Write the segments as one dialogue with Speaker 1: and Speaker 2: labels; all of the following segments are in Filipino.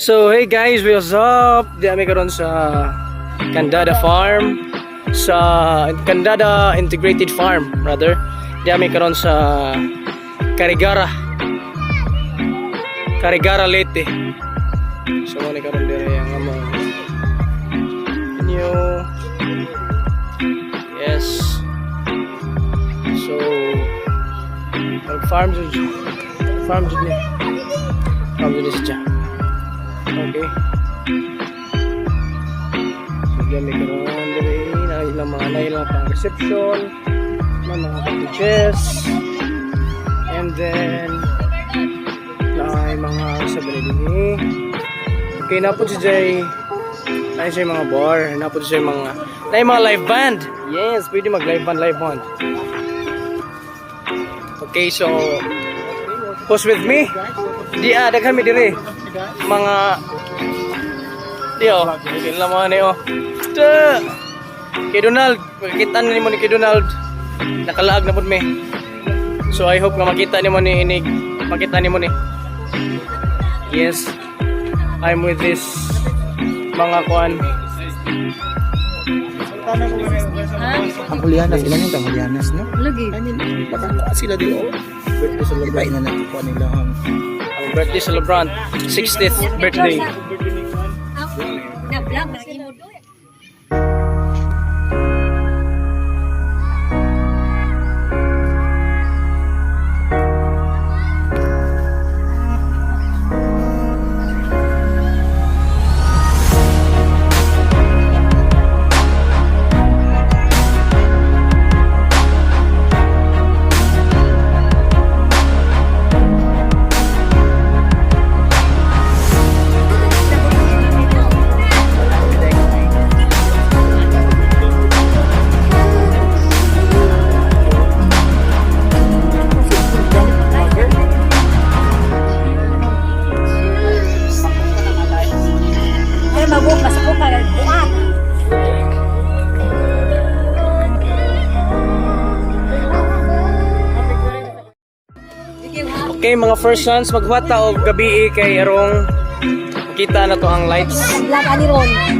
Speaker 1: So hey guys, what's up? Di kami karon sa Dada Farm, sa Dada Integrated Farm rather. Di kami karon sa Carigara Leyte. So ni karon dire ang among new. Yes. So farm dito siya. Okay. So diyan may karoon dire na ilang mga nailang pang reception na mga packages, and then na mga sabi din. Okay, napod si Jay. Na siya mga bar, napod siya mga live band. Yes, pwede mag live band. Okay, so post with me. Di daghan mi dire. Mga Dio, kinala mo ni oh. Kay Donald, makikita nimo ni kay Donald. Nakalaag na pud mi. So I hope nga makita nimo ni inig, makita nimo ni. Yes. I'm with this mga kuan.
Speaker 2: Ang Julianas, ilan yung Julianas, no?
Speaker 3: Lagi.
Speaker 2: Baka sila din, oh. Birthday celebrant na nakuha nila ang
Speaker 1: Birthday celebrant, 60th birthday. Okay, mga first sons, magwata o gabi kay arong kita na to ang lights.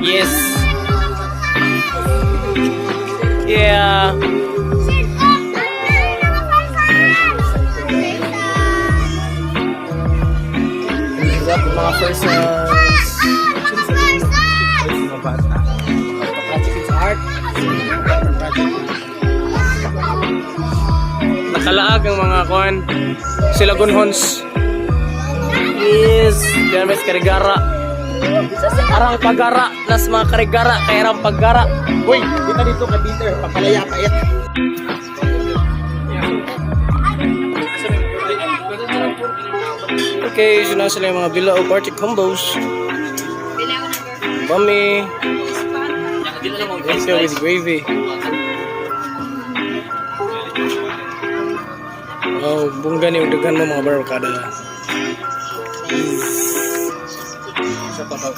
Speaker 1: Yes. Yeah. Mga first sons. Nakalaag ang mga kuan sila gunhons. Yes, diyan may Carigara. Arang pagara, nas mga Carigara kay arang paggara.
Speaker 2: Uy, kita dito ka Peter, papalaya pa it.
Speaker 1: Okay, so na sila yung mga bila o party combos. Bami. Let's go with gravy. Oh, bungga ni udagan mo mga barokada. Sa papa.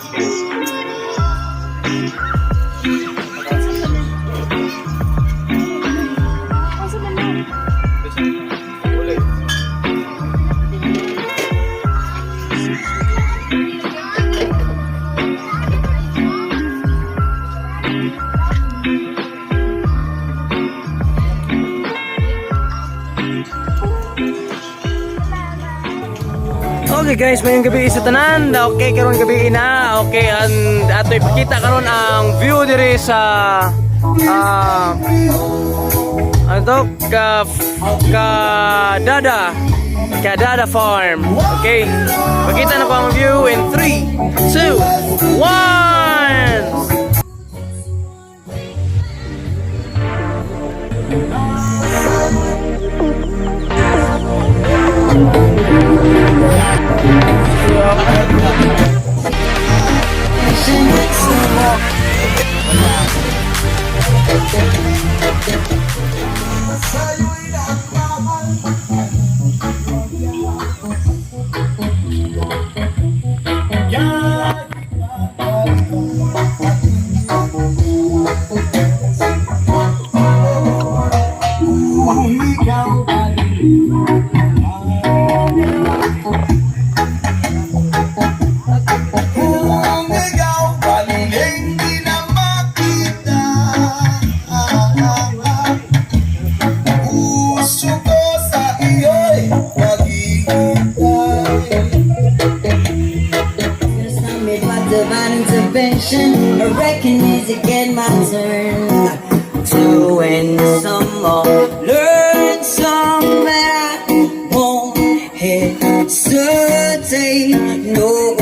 Speaker 1: Okay guys, mayong gabi sa tanan. Okay, karon gabi na. Okay, and ato ipakita karon ang view diri sa ano Dada Farm. Okay, pakita na ko ang view in 3, 2, 1.
Speaker 3: divine intervention. I reckon is again my turn to win some more, learn some, and I won't hesitate no